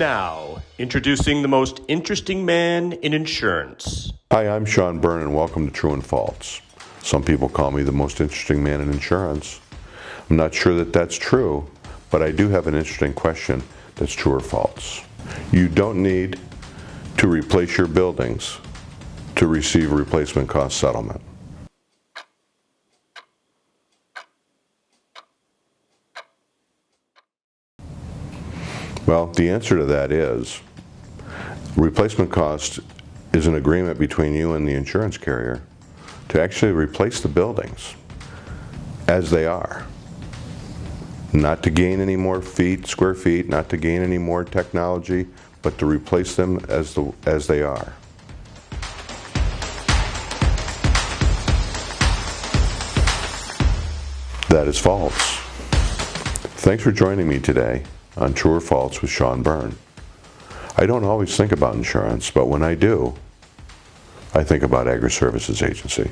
now, introducing the most interesting man in insurance. Hi, I'm Sean Beirne, and welcome to True and False. Some people call me the most interesting man in insurance. I'm not sure that that's true, but I do have an interesting question that's true or false. You don't need to replace your buildings to receive a replacement cost settlement. Well, the answer to that is replacement cost is an agreement between you and the insurance carrier to actually replace the buildings as they are. Not to gain any more square feet, not to gain any more technology, but to replace them as they are. That is false. Thanks for joining me today on True or False with Sean Beirne. I don't always think about insurance, but when I do, I think about Agri-Services Agency.